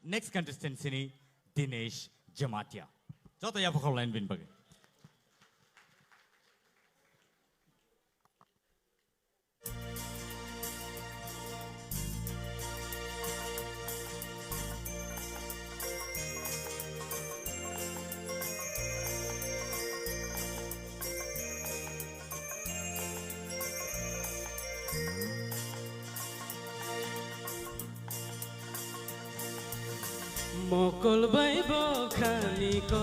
next contestant sini Dinesh Jamatia. Jota ya phokol line bin bagi. Mokol baibo khaniko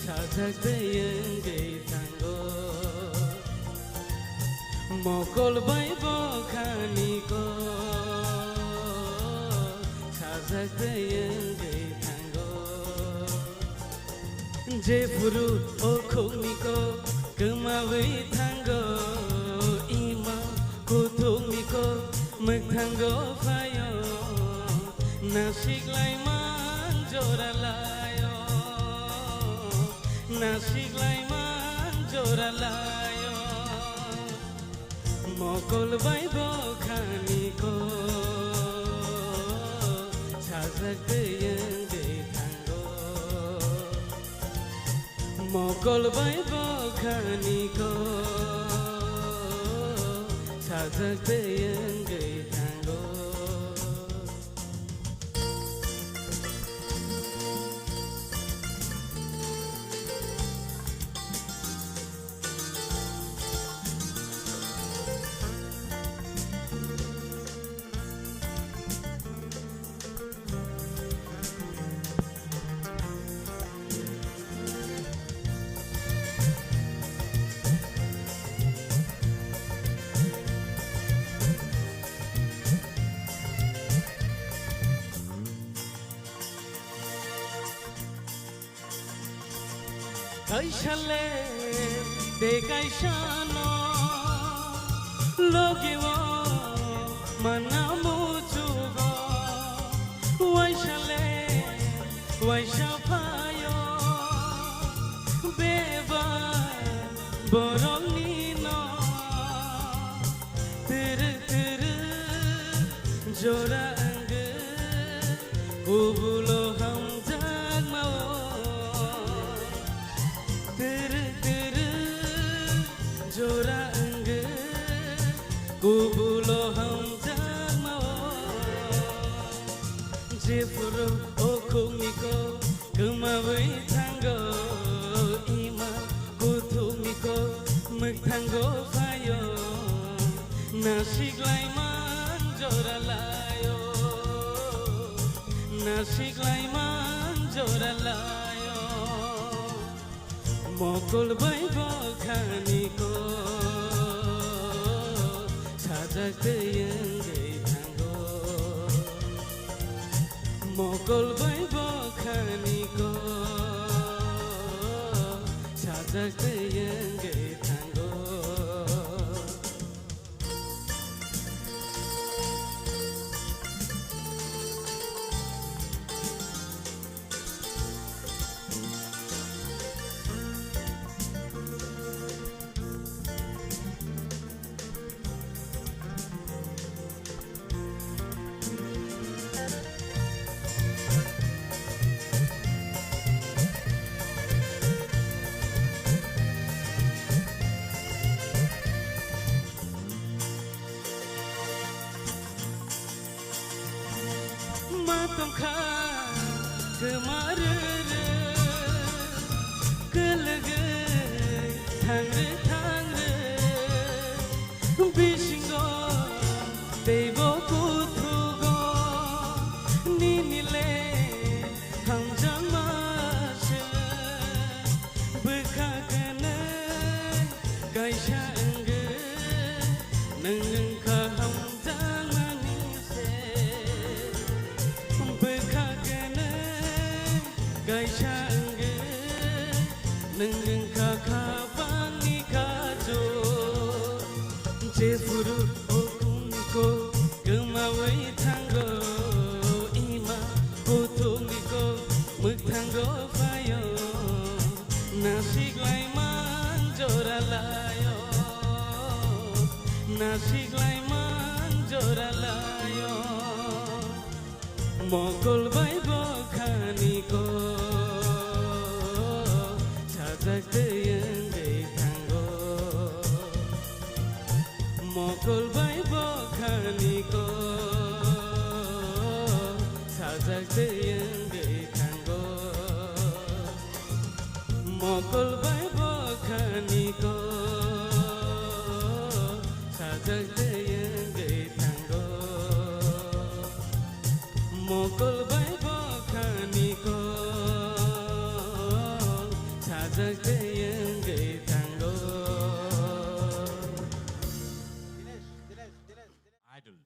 sajak deyeng gei tango Mokol baibo khaniko sajak deyeng gei tango Je furu okhoniko kemawai tango Ima kuthoniko mektango fayo Nasik laiman joralayo Nasik laiman joralayo Mokol baibo khaniko sajak deyeng gei tango Mokol baibo khaniko sajak deyeng gei tango Kaishale de kaishano logiwo manamuchugo waishale waishapayo beba borongino tere tere jora ang ubulo hamjag mao Jora ang kubulo hamjag mao Jefuro okhoniko kemawai tango Ima kuthoniko mektango fayo Nasik laiman joralayo Nasik laiman joralayo Mokol baibo khaniko sajak deyeng gei tango Mokol baibo khaniko sajak deyeng gei tango Matongkha kemarere kelegai thangre thangre bisingo deibo kuthugo ninile hamjang mase bekhakane kaisa angge nangka hamjang manise Kaisa angge nangka khabani kajo Jefuru okhoniko kemawai tango Ima kuthoniko mektango fayo Nasik laiman joralayo Nasik laiman joralayo मगलबाय बखानिको साजाखदै थांगो मगलबाय बखानिको साजाखदै थांगो मगलबाय बखानिको साजाखदै थांगो मगलबाय बखानिको साजाखदै थांगो Idol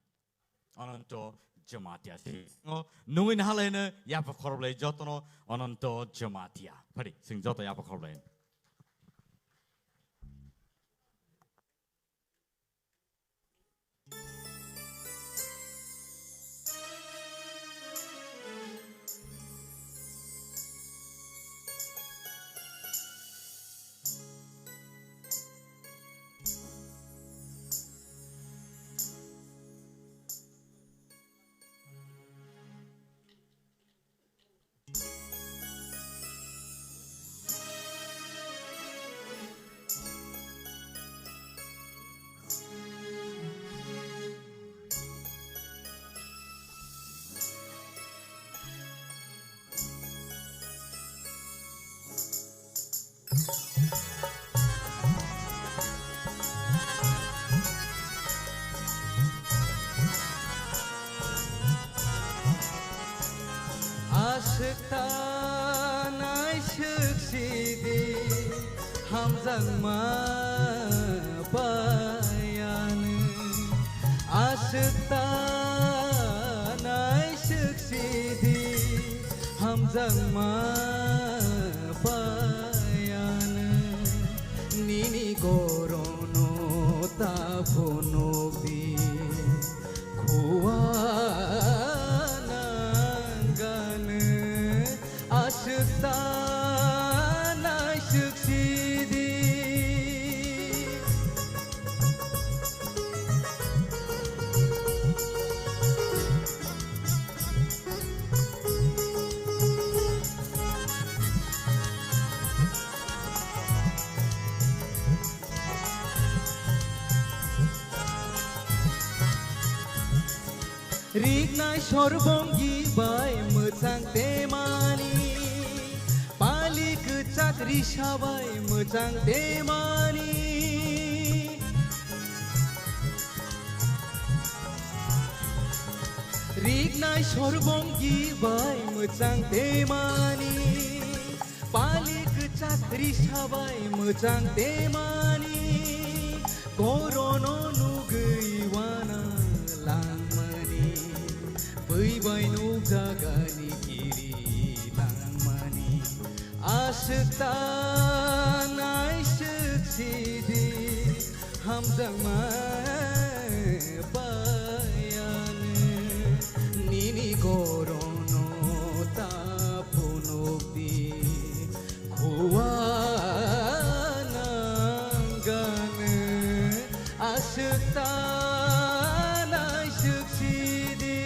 Ananto Jamatia Nungin Halene Yapa Korble Jotono Ananto Jamatia Pari Sing Jota Yapa Korble Aşıkta naşık sidi Hamzangma bayanı Aşıkta naşık sidi Hamzangma bayanı Nini gorono tapono bi Kuwa aşıktan aşık sidi Rignai sorbongi bai motsang temani Palik cakri shabai motsang temani Rignai sorbongi bai motsang temani Palik cakri shabai motsang temani Korono nugui wana langmani Bai nuk jagani kiri langmani Aşıktan aşık sidi Hamzangma bayanı Nini korono tapunuk di Kuwanangganı Aşıktan aşık sidi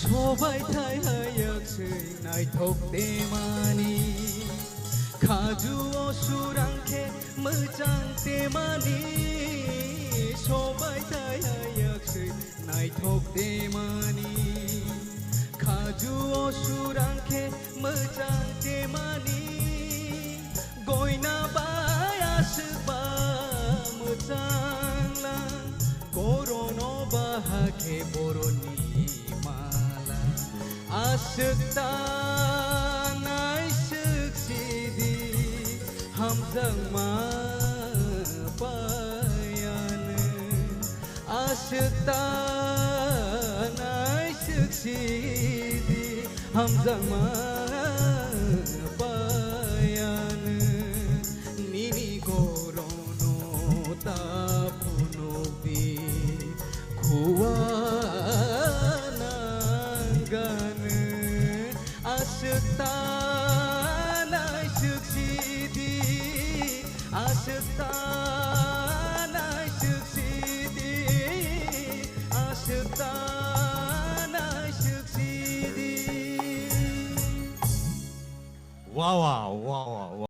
সবাই ঠাই হায়াছে নাই ঠকতে মানি খাজু অসুরাংখে মোজাংতে মানি সবাই ঠাই হায়াছে নাই ঠকতে মানি খাজু অসুরাংখে মোজাংতে মানি গয়না by আসবা মোজাংলাং করোনো বাহাকে বরনি Aşıktan aşık sidi Hamzangma bayanı Aşıktan aşık sidi Hamzangma bayanı Nini gorono ta punubi kuanangane ashtana shuksidi ashtana shuksidi ashtana shuksidi Wow, wow, wow, wow.